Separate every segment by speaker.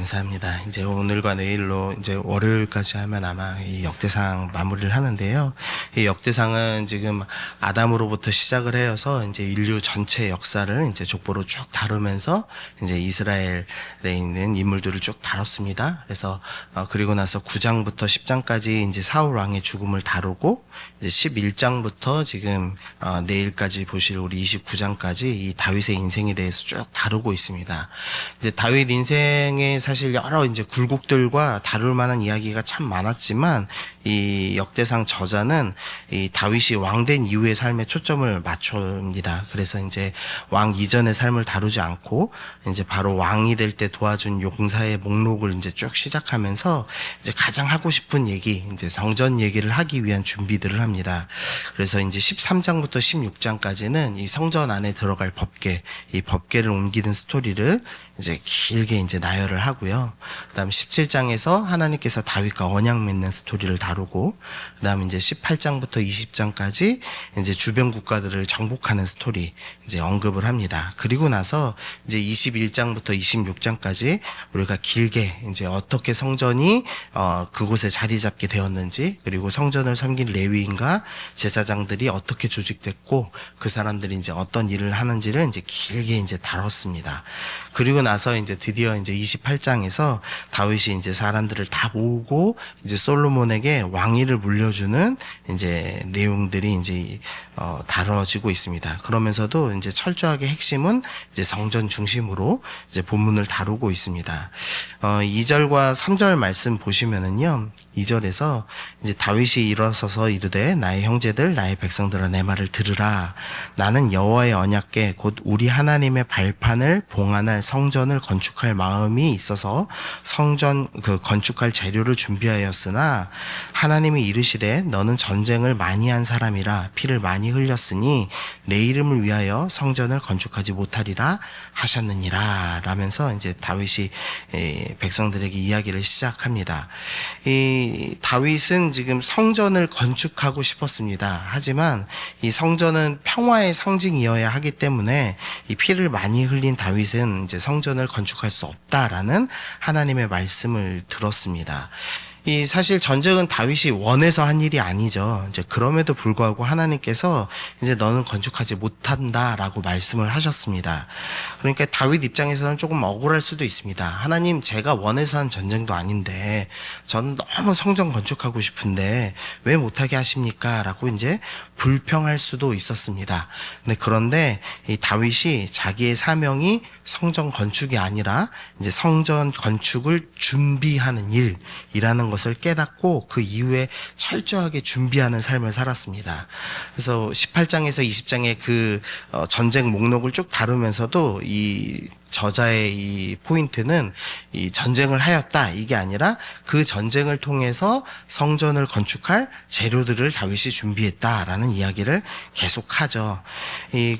Speaker 1: 감사합니다. 이제 오늘과 내일로 이제 월요일까지 하면 아마 이 역대상 마무리를 하는데요. 이 역대상은 지금 아담으로부터 시작을 해서 이제 인류 전체 역사를 이제 족보로 쭉 다루면서 이제 이스라엘에 있는 인물들을 쭉 다뤘습니다. 그래서 그리고 나서 9장부터 10장까지 이제 사울 왕의 죽음을 다루고 이제 11장부터 지금 내일까지 보실 우리 29장까지 이 다윗의 인생에 대해서 쭉 다루고 있습니다. 이제 다윗 인생에 사실 여러 이제 굴곡들과 다룰 만한 이야기가 참 많았지만 이 역대상 저자는 이 다윗이 왕된 이후의 삶에 초점을 맞춥니다. 그래서 이제 왕 이전의 삶을 다루지 않고 이제 바로 왕이 될 때 도와준 용사의 목록을 이제 쭉 시작하면서 이제 가장 하고 싶은 얘기, 이제 성전 얘기를 하기 위한 준비들을 합니다. 그래서 이제 13장부터 16장까지는 이 성전 안에 들어갈 법궤, 이 법궤를 옮기는 스토리를 이제 길게 이제 나열을 하고요. 그다음 17장에서 하나님께서 다윗과 언약 맺는 스토리를 다루고, 그다음 이제 18장부터 20장까지 이제 주변 국가들을 정복하는 스토리 이제 언급을 합니다. 그리고 나서 이제 21장부터 26장까지 우리가 길게 이제 어떻게 성전이 그곳에 자리 잡게 되었는지, 그리고 성전을 섬긴 레위인과 제사장들이 어떻게 조직됐고 그 사람들이 이제 어떤 일을 하는지를 이제 길게 이제 다뤘습니다. 그리고 나서 이제 드디어 이제 28장에서 다윗이 이제 사람들을 다 모으고 이제 솔로몬에게 왕위를 물려주는 이제 내용들이 이제 다뤄지고 있습니다. 그러면서도 이제 철저하게 핵심은 이제 성전 중심으로 이제 본문을 다루고 있습니다. 2절과 3절 말씀 보시면은요, 2절에서 이제 다윗이 일어서서 이르되 나의 형제들 나의 백성들아 내 말을 들으라. 나는 여호와의 언약궤 곧 우리 하나님의 발판을 봉안할 성전을 건축할 마음이 있어서 성전 건축할 재료를 준비하였으나 하나님이 이르시되 너는 전쟁을 많이 한 사람이라 피를 많이 흘렸으니 내 이름을 위하여 성전을 건축하지 못하리라 하셨느니라 라면서 이제 다윗이 백성들에게 이야기를 시작합니다. 이 다윗은 지금 성전을 건축하고 싶었습니다. 하지만 이 성전은 평화의 상징이어야 하기 때문에 이 피를 많이 흘린 다윗은 이제 성전을 건축할 수 없다라는 하나님의 말씀을 들었습니다. 이 사실 전쟁은 다윗이 원해서 한 일이 아니죠. 이제 그럼에도 불구하고 하나님께서 이제 너는 건축하지 못한다라고 말씀을 하셨습니다. 그러니까 다윗 입장에서는 조금 억울할 수도 있습니다. 하나님, 제가 원해서 한 전쟁도 아닌데 저는 너무 성전 건축하고 싶은데 왜 못하게 하십니까? 라고 이제 불평할 수도 있었습니다. 그런데 이 다윗이 자기의 사명이 성전 건축이 아니라 이제 성전 건축을 준비하는 일이라는 것을 깨닫고 그 이후에 철저하게 준비하는 삶을 살았습니다. 그래서 18장에서 20장의 그 전쟁 목록을 쭉 다루면서도 이 저자의 이 포인트는 이 전쟁을 하였다 이게 아니라 그 전쟁을 통해서 성전을 건축할 재료들을 다윗이 준비했다라는 이야기를 계속하죠.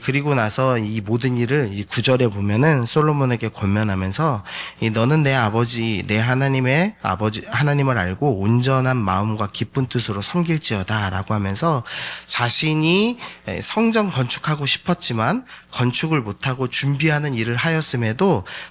Speaker 1: 그리고 나서 이 모든 일을 이 9절에 보면은 솔로몬에게 권면하면서 너는 내 아버지 내 하나님의 아버지 하나님을 알고 온전한 마음과 기쁜 뜻으로 섬길지어다라고 하면서 자신이 성전 건축하고 싶었지만 건축을 못하고 준비하는 일을 하였음에도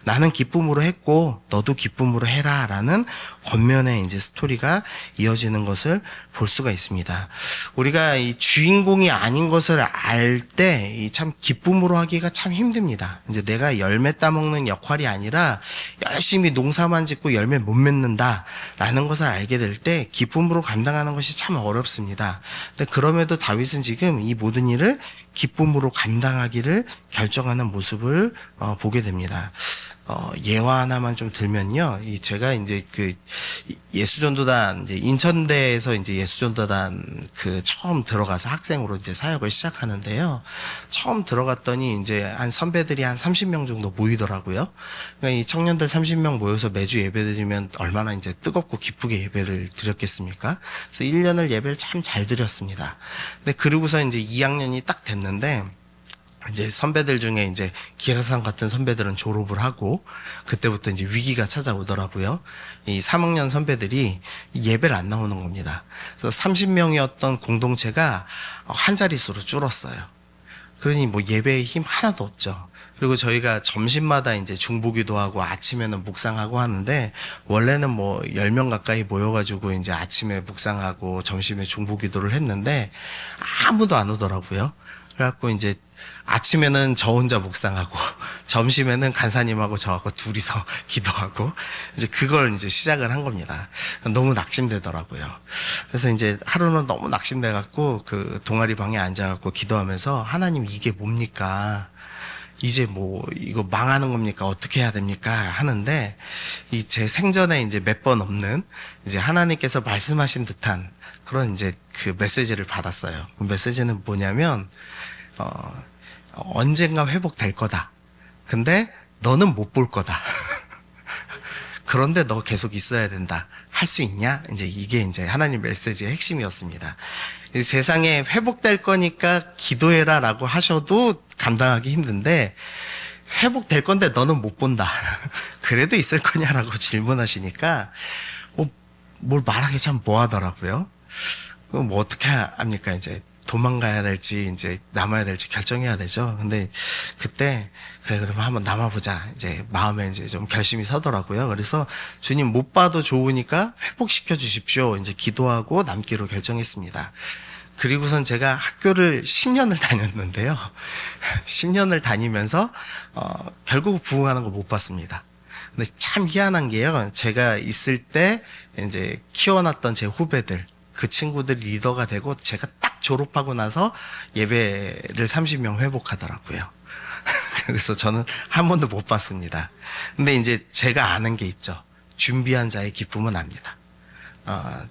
Speaker 1: 나는 기쁨으로 했고 너도 기쁨으로 해라라는 권면의 이제 스토리가 이어지는 것을 볼 수가 있습니다. 우리가 이 주인공이 아닌 것을 알 때 참 기쁨으로 하기가 참 힘듭니다. 이제 내가 열매 따먹는 역할이 아니라 열심히 농사만 짓고 열매 못 맺는다라는 것을 알게 될 때 기쁨으로 감당하는 것이 참 어렵습니다. 근데 그럼에도 다윗은 지금 이 모든 일을 기쁨으로 감당하기를 결정하는 모습을 보게 됩니다. 예화 하나만 좀 들면요. 제가 이제 그 예수전도단 이제 인천대에서 이제 예수전도단 그 처음 들어가서 학생으로 이제 사역을 시작하는데요. 처음 들어갔더니 이제 한 선배들이 한 30명 정도 모이더라고요. 그러니까 이 청년들 30명 모여서 매주 예배드리면 얼마나 이제 뜨겁고 기쁘게 예배를 드렸겠습니까? 그래서 1년을 예배를 참 잘 드렸습니다. 근데 그러고서 이제 2학년이 딱 됐는데 이제 선배들 중에 이제 기라상 같은 선배들은 졸업을 하고 그때부터 이제 위기가 찾아오더라고요. 이 3학년 선배들이 예배를 안 나오는 겁니다. 그래서 30명이었던 공동체가 한 자릿수로 줄었어요. 그러니 뭐 예배에 힘 하나도 없죠. 그리고 저희가 점심마다 이제 중보기도 하고 아침에는 묵상하고 하는데, 원래는 뭐 10명 가까이 모여가지고 이제 아침에 묵상하고 점심에 중보기도를 했는데 아무도 안 오더라고요. 그래갖고 이제 아침에는 저 혼자 묵상하고 점심에는 간사님하고 저하고 둘이서 기도하고 이제 그걸 이제 시작을 한 겁니다. 너무 낙심되더라고요. 그래서 이제 하루는 너무 낙심돼 갖고 그 동아리 방에 앉아 갖고 기도하면서, 하나님 이게 뭡니까? 이제 뭐 이거 망하는 겁니까? 어떻게 해야 됩니까? 하는데, 이 제 생전에 이제 몇 번 없는 이제 하나님께서 말씀하신 듯한 그런 이제 그 메시지를 받았어요. 그 메시지는 뭐냐면, 언젠가 회복될 거다. 근데 너는 못 볼 거다. 그런데 너 계속 있어야 된다. 할 수 있냐? 이제 이게 이제 하나님 메시지의 핵심이었습니다. 이 세상에 회복될 거니까 기도해라 라고 하셔도 감당하기 힘든데, 회복될 건데 너는 못 본다. 그래도 있을 거냐라고 질문하시니까, 뭘 말하기 참 뭐하더라고요. 그럼 뭐 어떻게 합니까? 이제 도망가야 될지 이제 남아야 될지 결정해야 되죠. 근데 그때 그래 그러면 한번 남아보자. 이제 마음에 이제 좀 결심이 서더라고요. 그래서 주님 못 봐도 좋으니까 회복시켜 주십시오. 이제 기도하고 남기로 결정했습니다. 그리고선 제가 학교를 10년을 다녔는데요. 10년을 다니면서 결국 부흥하는 거 못 봤습니다. 근데 참 희한한 게요. 제가 있을 때 이제 키워놨던 제 후배들, 그 친구들이 리더가 되고 제가 딱 졸업하고 나서 예배를 30명 회복하더라고요. 그래서 저는 한 번도 못 봤습니다. 근데 이제 제가 아는 게 있죠. 준비한 자의 기쁨은 압니다.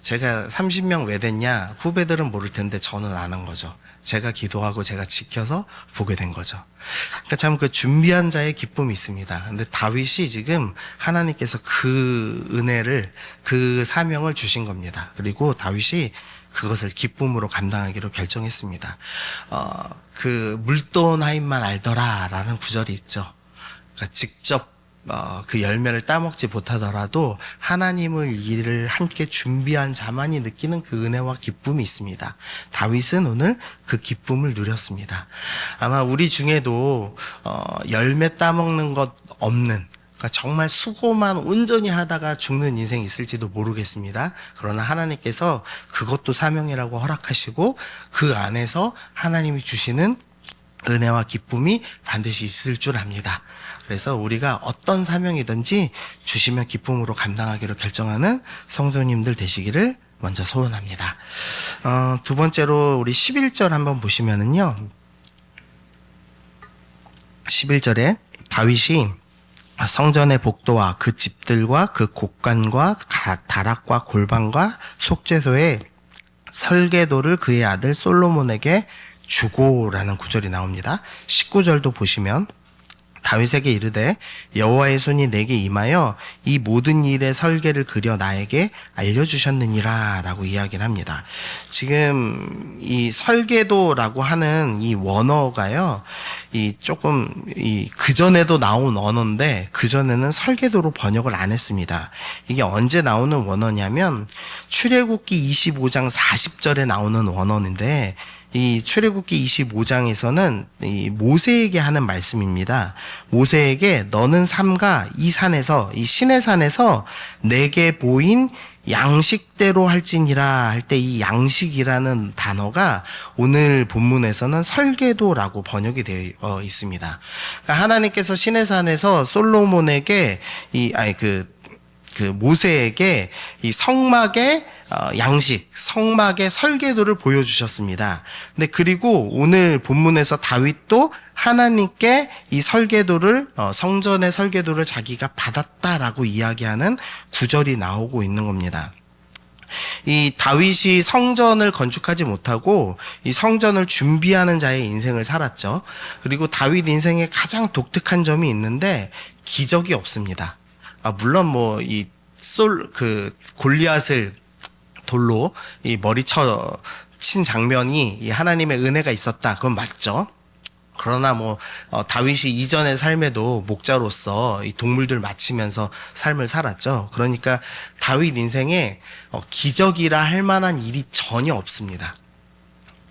Speaker 1: 제가 30명 왜 됐냐? 후배들은 모를 텐데 저는 아는 거죠. 제가 기도하고 제가 지켜서 보게 된 거죠. 그러니까 참 그 준비한 자의 기쁨이 있습니다. 근데 다윗이 지금 하나님께서 그 은혜를, 그 사명을 주신 겁니다. 그리고 다윗이 그것을 기쁨으로 감당하기로 결정했습니다. 그 물돈 하인만 알더라 라는 구절이 있죠. 그러니까 직접 그 열매를 따먹지 못하더라도 하나님을 일을 함께 준비한 자만이 느끼는 그 은혜와 기쁨이 있습니다. 다윗은 오늘 그 기쁨을 누렸습니다. 아마 우리 중에도 열매 따먹는 것 없는, 그러니까 정말 수고만 온전히 하다가 죽는 인생이 있을지도 모르겠습니다. 그러나 하나님께서 그것도 사명이라고 허락하시고 그 안에서 하나님이 주시는 은혜와 기쁨이 반드시 있을 줄 압니다. 그래서 우리가 어떤 사명이든지 주시면 기쁨으로 감당하기로 결정하는 성도님들 되시기를 먼저 소원합니다. 두 번째로 우리 11절 한번 보시면은요. 11절에 다윗이 성전의 복도와 그 집들과 그 곡간과 다락과 골방과 속죄소의 설계도를 그의 아들 솔로몬에게 주고라는 구절이 나옵니다. 19절도 보시면 다윗에게 이르되 여호와의 손이 내게 임하여 이 모든 일의 설계를 그려 나에게 알려주셨느니라 라고 이야기를 합니다. 지금 이 설계도라고 하는 이 원어가요, 이 조금 그전에도 나온 원어인데 그전에는 설계도로 번역을 안 했습니다. 이게 언제 나오는 원어냐면 출애굽기 25장 40절에 나오는 원어인데, 이 출애굽기 25장에서는 이 모세에게 하는 말씀입니다. 모세에게 너는 삼가 이 산에서, 이 시내산에서 내게 보인 양식대로 할지니라 할 때 이 양식이라는 단어가 오늘 본문에서는 설계도라고 번역이 되어 있습니다. 그러니까 하나님께서 시내산에서 솔로몬에게 그 모세에게 이 성막의 양식, 성막의 설계도를 보여주셨습니다. 근데 그리고 오늘 본문에서 다윗도 하나님께 이 설계도를, 성전의 설계도를 자기가 받았다라고 이야기하는 구절이 나오고 있는 겁니다. 이 다윗이 성전을 건축하지 못하고 이 성전을 준비하는 자의 인생을 살았죠. 그리고 다윗 인생에 가장 독특한 점이 있는데 기적이 없습니다. 물론 골리앗을 돌로 이 머리 친 장면이 이 하나님의 은혜가 있었다. 그건 맞죠. 그러나 다윗이 이전의 삶에도 목자로서 이 동물들 맞추면서 삶을 살았죠. 그러니까 다윗 인생에 기적이라 할 만한 일이 전혀 없습니다.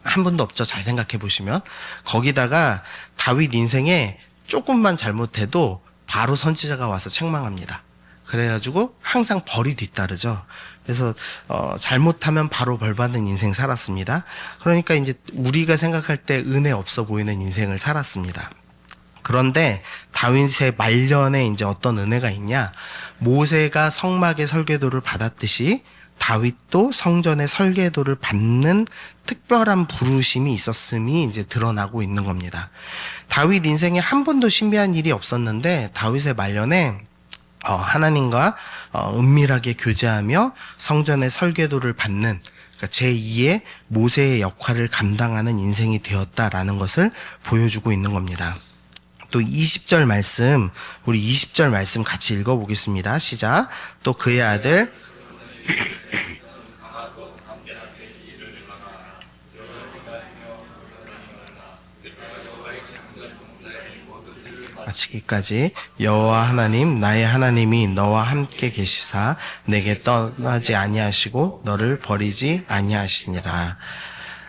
Speaker 1: 한 번도 없죠. 잘 생각해 보시면. 거기다가 다윗 인생에 조금만 잘못해도 바로 선지자가 와서 책망합니다. 그래가지고 항상 벌이 뒤따르죠. 그래서 잘못하면 바로 벌받는 인생 살았습니다. 그러니까 이제 우리가 생각할 때 은혜 없어 보이는 인생을 살았습니다. 그런데 다윗의 말년에 이제 어떤 은혜가 있냐? 모세가 성막의 설계도를 받았듯이 다윗도 성전의 설계도를 받는 특별한 부르심이 있었음이 이제 드러나고 있는 겁니다. 다윗 인생에 한 번도 신비한 일이 없었는데 다윗의 말년에 하나님과 은밀하게 교제하며 성전의 설계도를 받는 그러니까 제2의 모세의 역할을 감당하는 인생이 되었다라는 것을 보여주고 있는 겁니다. 또 20절 말씀, 우리 20절 말씀 같이 읽어보겠습니다. 시작. 또 그의 아들 마치기까지 여호와 하나님 나의 하나님이 너와 함께 계시사 내게 떠나지 아니하시고 너를 버리지 아니하시니라.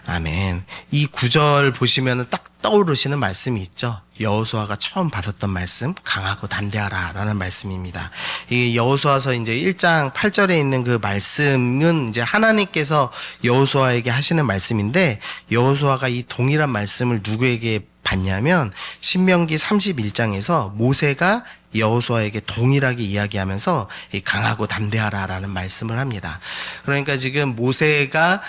Speaker 1: 아멘. 이 구절 보시면은 딱 떠오르시는 말씀이 있죠. 여호수아가 처음 받았던 말씀, 강하고 담대하라 라는 말씀입니다. 이 여호수아서 이제 1장 8절에 있는 그 말씀은 이제 하나님께서 여호수아에게 하시는 말씀인데, 여호수아가 이 동일한 말씀을 누구에게 받냐면 신명기 31장에서 모세가 여호수아에게 동일하게 이야기하면서 강하고 담대하라라는 말씀을 합니다. 그러니까 지금 모세가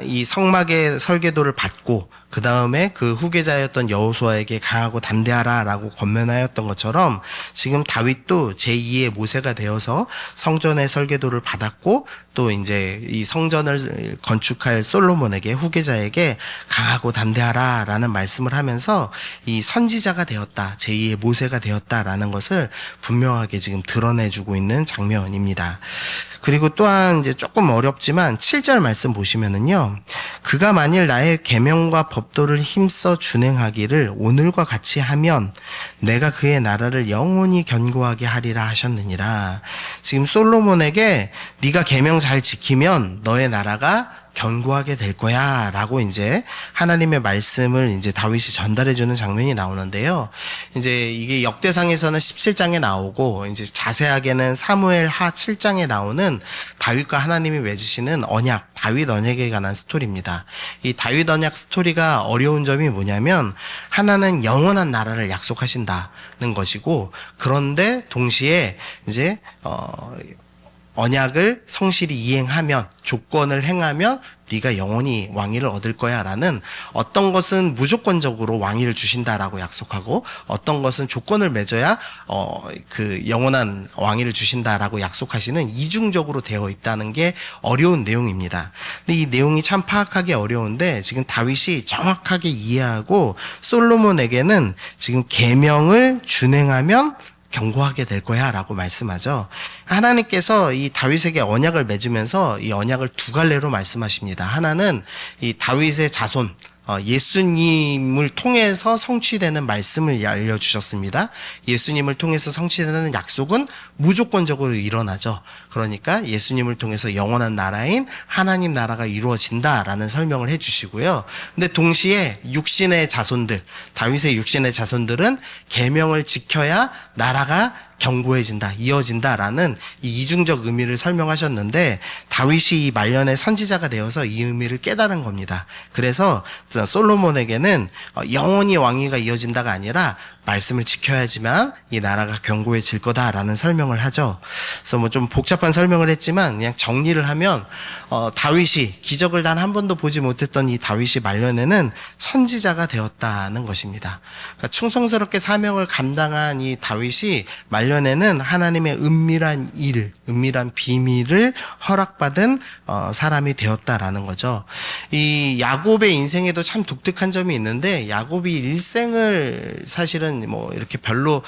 Speaker 1: 이 성막의 설계도를 받고 그 다음에 그 후계자였던 여호수아에게 강하고 담대하라라고 권면하였던 것처럼 지금 다윗도 제2의 모세가 되어서 성전의 설계도를 받았고 또 이제 이 성전을 건축할 솔로몬에게 후계자에게 강하고 담대하라라는 말씀을 하면서 이 선지자가 되었다, 제2의 모세가 되었다라는 것을 분명하게 지금 드러내주고 있는 장면입니다. 그리고 또한 이제 조금 어렵지만 7절 말씀 보시면은요, 그가 만일 나의 계명과 법도를 힘써 준행하기를 오늘과 같이 하면 내가 그의 나라를 영원히 견고하게 하리라 하셨느니라. 지금 솔로몬에게 네가 계명 잘 지키면 너의 나라가 견고하게 될 거야 라고 이제 하나님의 말씀을 이제 다윗이 전달해 주는 장면이 나오는데요. 이제 이게 역대상에서는 17장에 나오고 이제 자세하게는 사무엘 하 7장에 나오는 다윗과 하나님이 맺으시는 언약, 다윗 언약에 관한 스토리입니다. 이 다윗 언약 스토리가 어려운 점이 뭐냐면 하나는 영원한 나라를 약속하신다는 것이고, 그런데 동시에 이제 언약을 성실히 이행하면, 조건을 행하면 네가 영원히 왕위를 얻을 거야 라는, 어떤 것은 무조건적으로 왕위를 주신다라고 약속하고 어떤 것은 조건을 맺어야 그 영원한 왕위를 주신다라고 약속하시는 이중적으로 되어 있다는 게 어려운 내용입니다. 근데 이 내용이 참 파악하기 어려운데 지금 다윗이 정확하게 이해하고 솔로몬에게는 지금 계명을 준행하면 견고하게 될 거야 라고 말씀하죠. 하나님께서 이 다윗에게 언약을 맺으면서 이 언약을 두 갈래로 말씀하십니다. 하나는 이 다윗의 자손, 예수님을 통해서 성취되는 말씀을 알려주셨습니다. 예수님을 통해서 성취되는 약속은 무조건적으로 일어나죠. 그러니까 예수님을 통해서 영원한 나라인 하나님 나라가 이루어진다라는 설명을 해주시고요. 근데 동시에 육신의 자손들, 다윗의 육신의 자손들은 계명을 지켜야 나라가 견고해진다, 이어진다라는 이 이중적 의미를 설명하셨는데, 다윗이 이 말년에 선지자가 되어서 이 의미를 깨달은 겁니다. 그래서 솔로몬에게는 영원히 왕위가 이어진다가 아니라 말씀을 지켜야지만 이 나라가 견고해질 거다라는 설명을 하죠. 그래서 뭐 좀 복잡한 설명을 했지만 그냥 정리를 하면 다윗이 기적을 단 한 번도 보지 못했던 이 다윗이 말년에는 선지자가 되었다는 것입니다. 그러니까 충성스럽게 사명을 감당한 이 다윗이 말년에는 하나님의 은밀한 일, 은밀한 비밀을 허락받은 사람이 되었다라는 거죠. 이 야곱의 인생에도 참 독특한 점이 있는데, 야곱이 일생을 사실은 뭐 이렇게 별로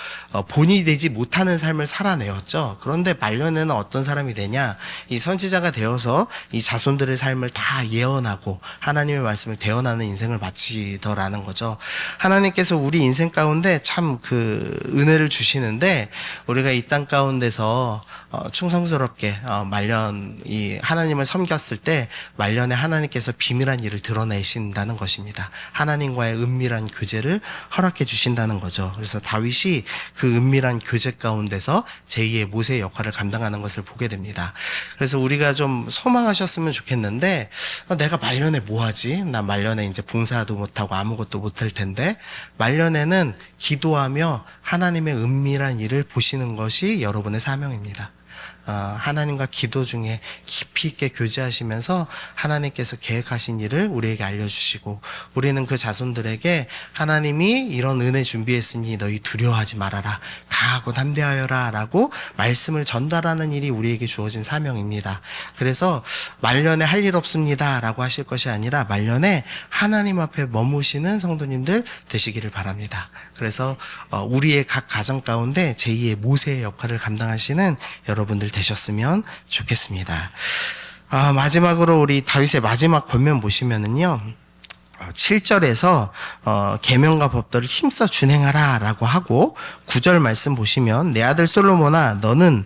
Speaker 1: 본이 되지 못하는 삶을 살아내었죠. 그런데 말년에는 어떤 사람이 되냐? 이 선지자가 되어서 이 자손들의 삶을 다 예언하고 하나님의 말씀을 대언하는 인생을 마치더라는 거죠. 하나님께서 우리 인생 가운데 참 그 은혜를 주시는데, 우리가 이 땅 가운데서 충성스럽게 말년 이 하나님을 섬겼을 때 말년에 하나님께서 비밀한 일을 드러내신다는 것입니다. 하나님과의 은밀한 교제를 허락해 주신다는 거죠. 거죠. 그래서 다윗이 그 은밀한 교제 가운데서 제2의 모세의 역할을 감당하는 것을 보게 됩니다. 그래서 우리가 좀 소망하셨으면 좋겠는데, 내가 말년에 뭐 하지? 나 말년에 이제 봉사도 못하고 아무것도 못할 텐데, 말년에는 기도하며 하나님의 은밀한 일을 보시는 것이 여러분의 사명입니다. 하나님과 기도 중에 깊이 있게 교제하시면서 하나님께서 계획하신 일을 우리에게 알려주시고, 우리는 그 자손들에게 하나님이 이런 은혜 준비했으니 너희 두려워하지 말아라, 강하고 담대하여라 라고 말씀을 전달하는 일이 우리에게 주어진 사명입니다. 그래서 말년에 할 일 없습니다 라고 하실 것이 아니라 말년에 하나님 앞에 머무시는 성도님들 되시기를 바랍니다. 그래서 우리의 각 가정 가운데 제2의 모세의 역할을 감당하시는 여러분들 되셨으면 좋겠습니다. 마지막으로 우리 다윗의 마지막 권면 보시면은요, 7절에서 계명과 법도를 힘써 준행하라 라고 하고, 9절 말씀 보시면 내 아들 솔로몬아 너는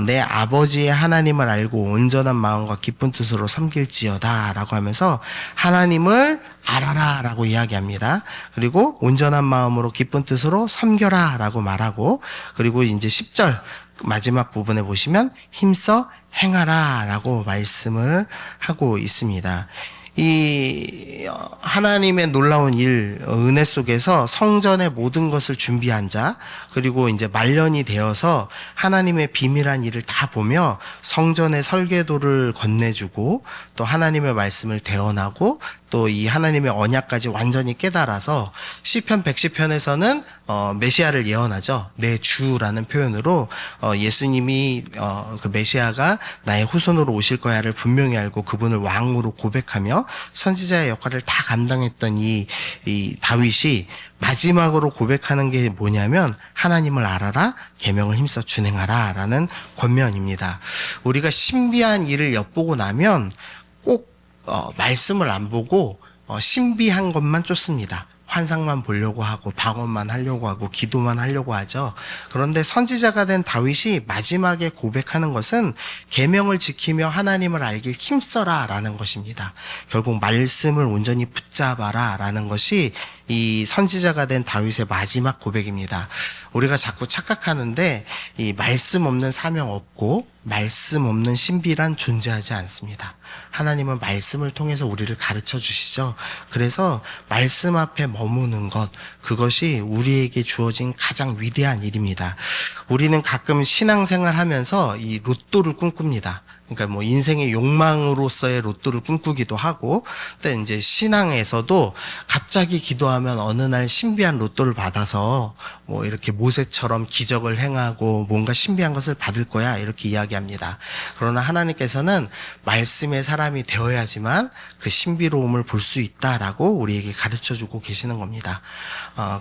Speaker 1: 내 아버지의 하나님을 알고 온전한 마음과 기쁜 뜻으로 섬길지어다 라고 하면서 하나님을 알아라 라고 이야기합니다. 그리고 온전한 마음으로 기쁜 뜻으로 섬겨라 라고 말하고, 그리고 이제 10절 마지막 부분에 보시면 힘써 행하라 라고 말씀을 하고 있습니다. 이 하나님의 놀라운 일, 은혜 속에서 성전의 모든 것을 준비한 자, 그리고 이제 말년이 되어서 하나님의 비밀한 일을 다 보며 성전의 설계도를 건네주고, 또 하나님의 말씀을 대언하고, 또 이 하나님의 언약까지 완전히 깨달아서 시편 110편에서는 메시아를 예언하죠. 내 주라는 표현으로 예수님이 그 메시아가 나의 후손으로 오실 거야를 분명히 알고 그분을 왕으로 고백하며 선지자의 역할을 다 감당했던 이 다윗이 마지막으로 고백하는 게 뭐냐면 하나님을 알아라, 계명을 힘써 준행하라 라는 권면입니다. 우리가 신비한 일을 엿보고 나면 꼭 말씀을 안 보고 신비한 것만 쫓습니다. 환상만 보려고 하고 방언만 하려고 하고 기도만 하려고 하죠. 그런데 선지자가 된 다윗이 마지막에 고백하는 것은 계명을 지키며 하나님을 알길 힘써라 라는 것입니다. 결국 말씀을 온전히 붙잡아라 라는 것이 이 선지자가 된 다윗의 마지막 고백입니다. 우리가 자꾸 착각하는데 이 말씀 없는 사명 없고 말씀 없는 신비란 존재하지 않습니다. 하나님은 말씀을 통해서 우리를 가르쳐 주시죠. 그래서 말씀 앞에 머무는 것, 그것이 우리에게 주어진 가장 위대한 일입니다. 우리는 가끔 신앙생활 하면서 이 로또를 꿈꿉니다. 그러니까 뭐 인생의 욕망으로서의 로또를 꿈꾸기도 하고, 근데 이제 신앙에서도 갑자기 기도하면 어느 날 신비한 로또를 받아서 뭐 이렇게 모세처럼 기적을 행하고 뭔가 신비한 것을 받을 거야 이렇게 이야기합니다. 그러나 하나님께서는 말씀의 사람이 되어야지만 그 신비로움을 볼 수 있다라고 우리에게 가르쳐주고 계시는 겁니다.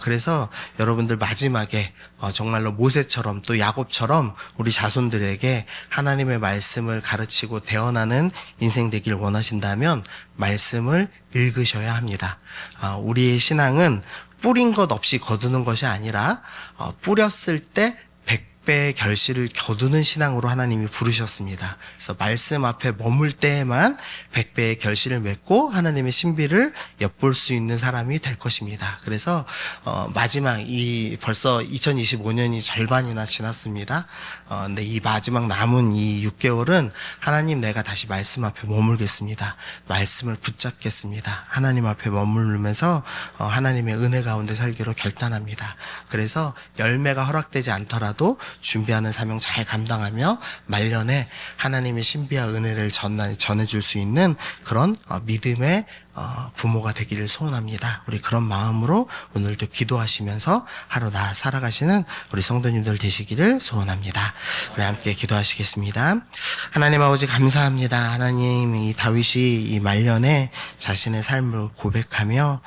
Speaker 1: 그래서 여러분들 마지막에 정말로 모세처럼 또 야곱처럼 우리 자손들에게 하나님의 말씀을 가르치고 대언하는 인생 되길 원하신다면 말씀을 읽으셔야 합니다. 우리의 신앙은 뿌린 것 없이 거두는 것이 아니라 뿌렸을 때 100배의 결실을 거두는 신앙으로 하나님이 부르셨습니다. 그래서 말씀 앞에 머물 때에만 100배의 결실을 맺고 하나님의 신비를 엿볼 수 있는 사람이 될 것입니다. 그래서 마지막 벌써 2025년이 절반이나 지났습니다. 근데 이 마지막 남은 이 6개월은 하나님, 내가 다시 말씀 앞에 머물겠습니다. 말씀을 붙잡겠습니다. 하나님 앞에 머물면서 하나님의 은혜 가운데 살기로 결단합니다. 그래서 열매가 허락되지 않더라도 준비하는 사명 잘 감당하며 말년에 하나님의 신비와 은혜를 전해줄 수 있는 그런 믿음의 부모가 되기를 소원합니다. 우리 그런 마음으로 오늘도 기도하시면서 하루 살아가시는 우리 성도님들 되시기를 소원합니다. 우리 함께 기도하시겠습니다. 하나님 아버지 감사합니다. 하나님, 이 다윗이 이 말년에 자신의 삶을 고백하며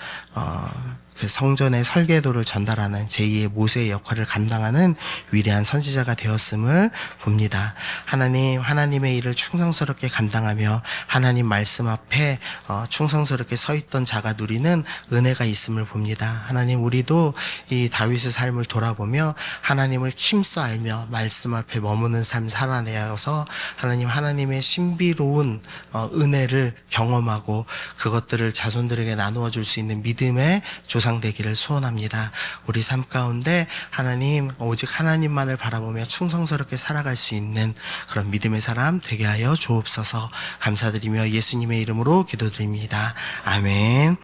Speaker 1: 그 성전의 설계도를 전달하는 제2의 모세의 역할을 감당하는 위대한 선지자가 되었음을 봅니다. 하나님, 하나님의 일을 충성스럽게 감당하며 하나님 말씀 앞에 충성스럽게 서 있던 자가 누리는 은혜가 있음을 봅니다. 하나님, 우리도 이 다윗의 삶을 돌아보며 하나님을 힘써 알며 말씀 앞에 머무는 삶 살아내어서 하나님, 하나님의 신비로운 은혜를 경험하고 그것들을 자손들에게 나누어 줄 수 있는 믿음의 조상 보상되기를 소원합니다. 우리 삶 가운데 하나님, 오직 하나님만을 바라보며 충성스럽게 살아갈 수 있는 그런 믿음의 사람 되게 하여 주옵소서. 감사드리며 예수님의 이름으로 기도드립니다. 아멘.